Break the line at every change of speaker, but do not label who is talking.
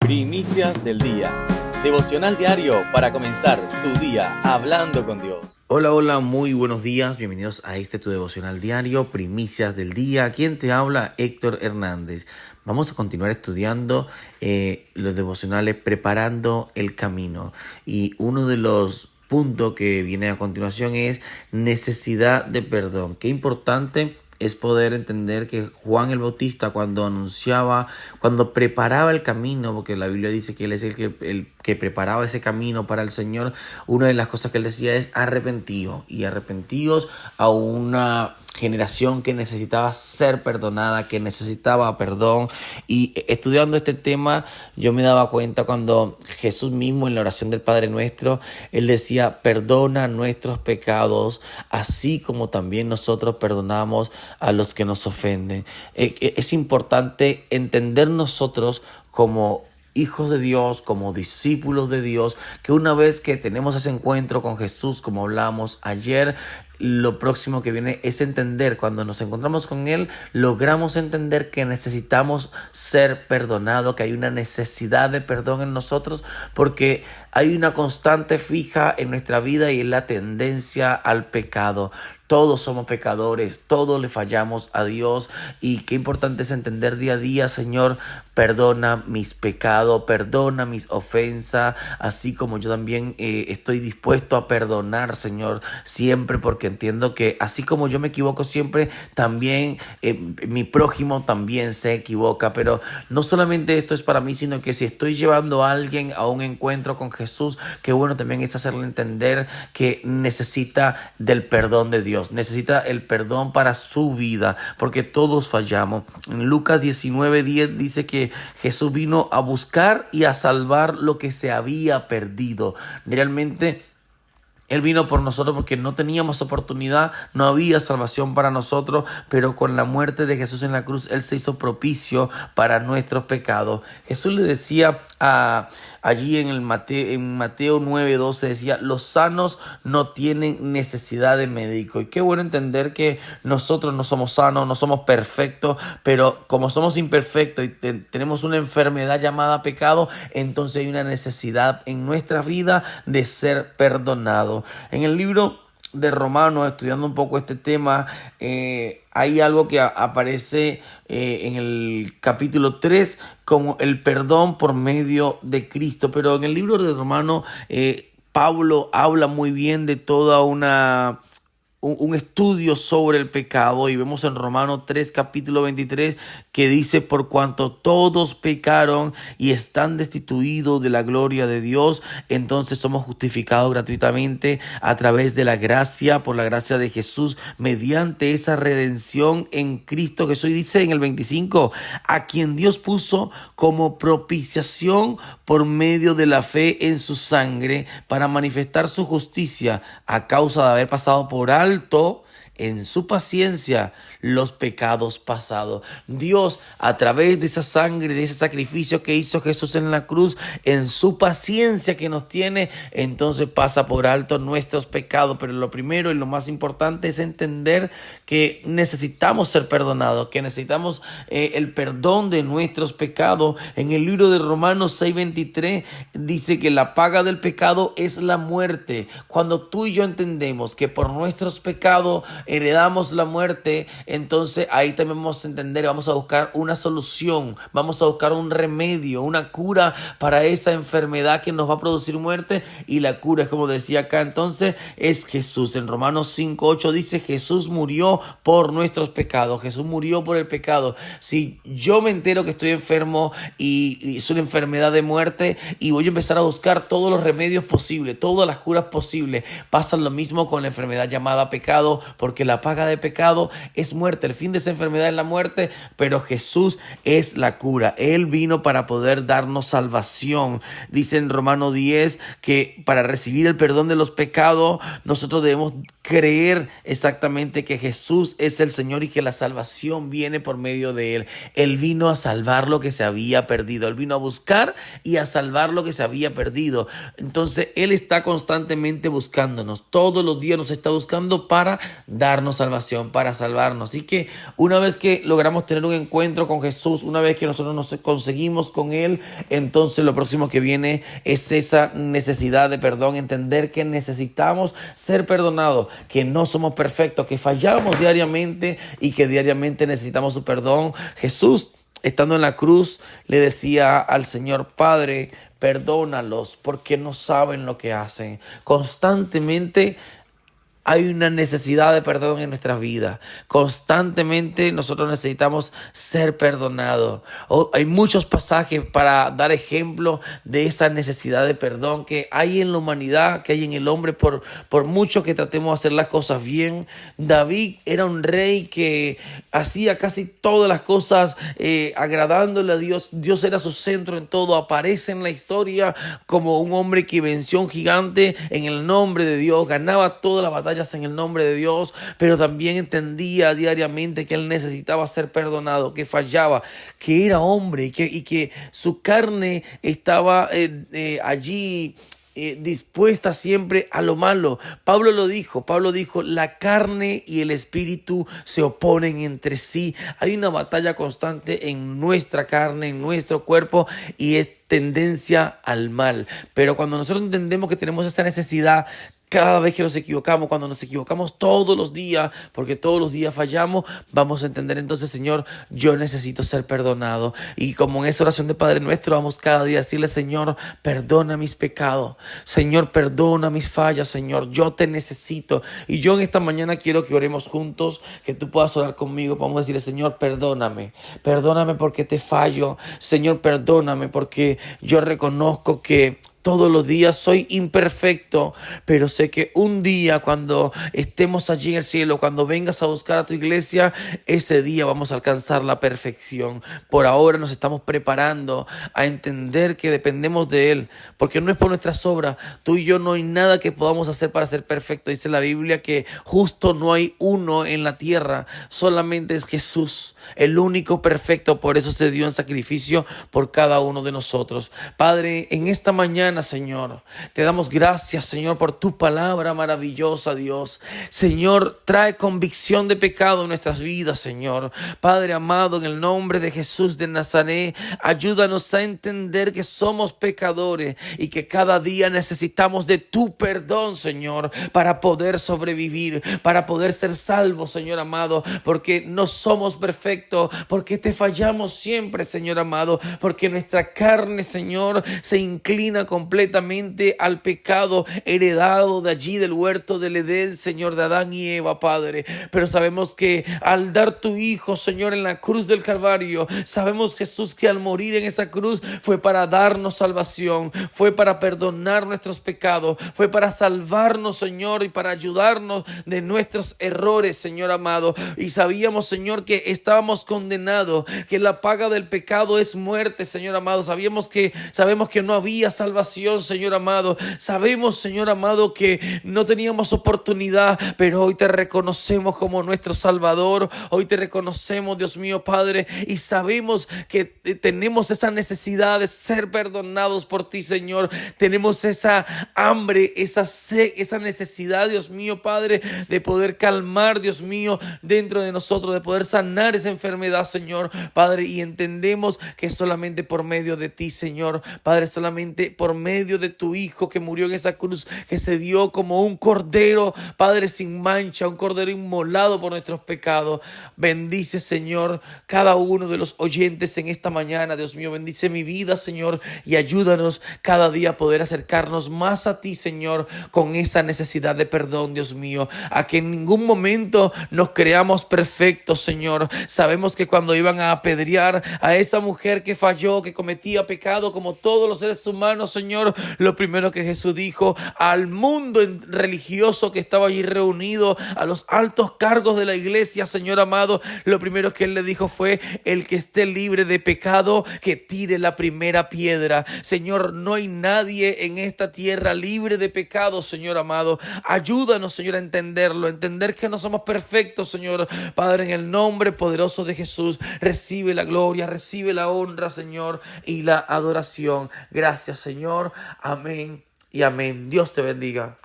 Primicias del día. Devocional diario para comenzar tu día hablando con Dios.
Hola, muy buenos días. Bienvenidos a tu devocional diario, Primicias del día. ¿Quién te habla? Héctor Hernández. Vamos a continuar estudiando los devocionales, preparando el camino. Y uno de los puntos que viene a continuación es necesidad de perdón. Qué importante es poder entender que Juan el Bautista cuando preparaba el camino, porque la Biblia dice que él es el que preparaba ese camino para el Señor, una de las cosas que él decía es arrepentíos a una generación que necesitaba ser perdonada, que necesitaba perdón. Y estudiando este tema, yo me daba cuenta cuando Jesús mismo en la oración del Padre Nuestro, él decía: perdona nuestros pecados, así como también nosotros perdonamos a los que nos ofenden. Es importante entender nosotros como hijos de Dios, como discípulos de Dios, que una vez que tenemos ese encuentro con Jesús, como hablamos ayer, lo próximo que viene es entender, cuando nos encontramos con Él, logramos entender que necesitamos ser perdonados, que hay una necesidad de perdón en nosotros, porque hay una constante fija en nuestra vida y es la tendencia al pecado. Todos somos pecadores, todos le fallamos a Dios, y qué importante es entender día a día: Señor, perdona mis pecados, perdona mis ofensas, así como yo también estoy dispuesto a perdonar, Señor, siempre, porque entiendo que así como yo me equivoco siempre, también mi prójimo también se equivoca. Pero no solamente esto es para mí, sino que si estoy llevando a alguien a un encuentro con Jesús, qué bueno también es hacerle entender que necesita del perdón de Dios, necesita el perdón para su vida, porque todos fallamos. En Lucas 19:10 dice que Jesús vino a buscar y a salvar lo que se había perdido. Realmente Él vino por nosotros porque no teníamos oportunidad, no había salvación para nosotros, pero con la muerte de Jesús en la cruz, Él se hizo propicio para nuestros pecados. Jesús le decía allí en Mateo 9:12, decía: los sanos no tienen necesidad de médico. Y qué bueno entender que nosotros no somos sanos, no somos perfectos, pero como somos imperfectos y tenemos una enfermedad llamada pecado, entonces hay una necesidad en nuestra vida de ser perdonados. En el libro de Romanos, estudiando un poco este tema, hay algo que aparece en el capítulo 3 como el perdón por medio de Cristo. Pero en el libro de Romanos, Pablo habla muy bien de toda un estudio sobre el pecado, y vemos en Romanos 3 capítulo 23 que dice: por cuanto todos pecaron y están destituidos de la gloria de Dios, entonces somos justificados gratuitamente a través de la gracia, por la gracia de Jesús, mediante esa redención en Cristo Jesús. Y dice en el 25: a quien Dios puso como propiciación por medio de la fe en su sangre, para manifestar su justicia a causa de haber pasado por alto en su paciencia los pecados pasados. Dios, a través de esa sangre, de ese sacrificio que hizo Jesús en la cruz, en su paciencia que nos tiene, entonces pasa por alto nuestros pecados. Pero lo primero y lo más importante es entender que necesitamos ser perdonados, que necesitamos el perdón de nuestros pecados. En el libro de Romanos 6:23 dice que la paga del pecado es la muerte. Cuando tú y yo entendemos que por nuestros pecados heredamos la muerte, entonces ahí también vamos a entender, vamos a buscar una solución, vamos a buscar un remedio, una cura para esa enfermedad que nos va a producir muerte. Y la cura es, como decía acá, entonces es Jesús. En Romanos 5:8 dice: Jesús murió por nuestros pecados, Jesús murió por el pecado. Si yo me entero que estoy enfermo y es una enfermedad de muerte, y voy a empezar a buscar todos los remedios posibles, todas las curas posibles, pasa lo mismo con la enfermedad llamada pecado, porque la paga de pecado es muerte. El fin de esa enfermedad es la muerte, pero Jesús es la cura. Él vino para poder darnos salvación. Dice en Romanos 10 que para recibir el perdón de los pecados, nosotros debemos creer exactamente que Jesús es el Señor y que la salvación viene por medio de Él. Él vino a salvar lo que se había perdido. Él vino a buscar y a salvar lo que se había perdido. Entonces Él está constantemente buscándonos. Todos los días nos está buscando para darnos salvación, para salvarnos. Así que una vez que logramos tener un encuentro con Jesús, una vez que nosotros nos conseguimos con Él, entonces lo próximo que viene es esa necesidad de perdón, entender que necesitamos ser perdonados, que no somos perfectos, que fallamos diariamente y que diariamente necesitamos su perdón. Jesús, estando en la cruz, le decía al Señor: Padre, perdónalos porque no saben lo que hacen. Constantemente hay una necesidad de perdón en nuestras vidas. Constantemente nosotros necesitamos ser perdonados. Hay muchos pasajes para dar ejemplo de esa necesidad de perdón que hay en la humanidad, que hay en el hombre, por mucho que tratemos de hacer las cosas bien. David era un rey que hacía casi todas las cosas agradándole a Dios. Dios era su centro en todo. Aparece en la historia como un hombre que venció a un gigante en el nombre de Dios, ganaba toda la batalla en el nombre de Dios, pero también entendía diariamente que él necesitaba ser perdonado, que fallaba, que era hombre y que su carne estaba allí dispuesta siempre a lo malo. Pablo dijo, la carne y el espíritu se oponen entre sí. Hay una batalla constante en nuestra carne, en nuestro cuerpo, y es tendencia al mal. Pero cuando nosotros entendemos que tenemos esa necesidad, cada vez que nos equivocamos, cuando nos equivocamos todos los días, porque todos los días fallamos, vamos a entender entonces: Señor, yo necesito ser perdonado. Y como en esa oración de Padre Nuestro, vamos cada día a decirle: Señor, perdona mis pecados. Señor, perdona mis fallas. Señor, yo te necesito. Y yo en esta mañana quiero que oremos juntos, que tú puedas orar conmigo. Vamos a decirle: Señor, perdóname. Perdóname porque te fallo. Señor, perdóname porque yo reconozco que todos los días soy imperfecto, pero sé que un día, cuando estemos allí en el cielo, cuando vengas a buscar a tu iglesia, ese día vamos a alcanzar la perfección. Por ahora nos estamos preparando a entender que dependemos de Él, porque no es por nuestras obras. Tú y yo no hay nada que podamos hacer para ser perfecto. Dice la Biblia que justo no hay uno en la tierra, solamente es Jesús, el único perfecto. Por eso se dio en sacrificio por cada uno de nosotros. Padre, en esta mañana, Señor, te damos gracias, Señor, por tu palabra maravillosa, Dios. Señor, trae convicción de pecado en nuestras vidas, Señor. Padre amado, en el nombre de Jesús de Nazaret, ayúdanos a entender que somos pecadores y que cada día necesitamos de tu perdón, Señor, para poder sobrevivir, para poder ser salvos, Señor amado, porque no somos perfectos, porque te fallamos siempre, Señor amado, porque nuestra carne, Señor, se inclina completamente al pecado heredado de allí del huerto del Edén, Señor, de Adán y Eva, Padre. Pero sabemos que al dar tu Hijo, Señor, en la cruz del Calvario, sabemos, Jesús, que al morir en esa cruz fue para darnos salvación, fue para perdonar nuestros pecados, fue para salvarnos, Señor, y para ayudarnos de nuestros errores, Señor amado. Y sabíamos, Señor, que estábamos condenados, que la paga del pecado es muerte, Señor amado. Sabemos que no había salvación, Señor amado. Sabemos, Señor amado, que no teníamos oportunidad, pero hoy te reconocemos como nuestro Salvador. Hoy te reconocemos, Dios mío, Padre, y sabemos que tenemos esa necesidad de ser perdonados por ti, Señor. Tenemos esa hambre, esa sed, esa necesidad, Dios mío, Padre, de poder calmar, Dios mío, dentro de nosotros, de poder sanar esa enfermedad, Señor, Padre, y entendemos que solamente por medio de ti, Señor, Padre, solamente por medio de tu Hijo que murió en esa cruz, que se dio como un cordero, Padre, sin mancha, un cordero inmolado por nuestros pecados. Bendice, Señor, cada uno de los oyentes en esta mañana, Dios mío. Bendice mi vida, Señor, y ayúdanos cada día a poder acercarnos más a ti, Señor, con esa necesidad de perdón, Dios mío, a que en ningún momento nos creamos perfectos, Señor. Sabemos que cuando iban a apedrear a esa mujer que falló, que cometía pecado como todos los seres humanos, Señor, lo primero que Jesús dijo al mundo religioso que estaba allí reunido, a los altos cargos de la iglesia, Señor amado, lo primero que Él le dijo fue: el que esté libre de pecado, que tire la primera piedra. Señor, no hay nadie en esta tierra libre de pecado, Señor amado. Ayúdanos, Señor, a entenderlo, entender que no somos perfectos, Señor. Padre, en el nombre poderoso de Jesús, recibe la gloria, recibe la honra, Señor, y la adoración. Gracias, Señor. Amén y amén. Dios te bendiga.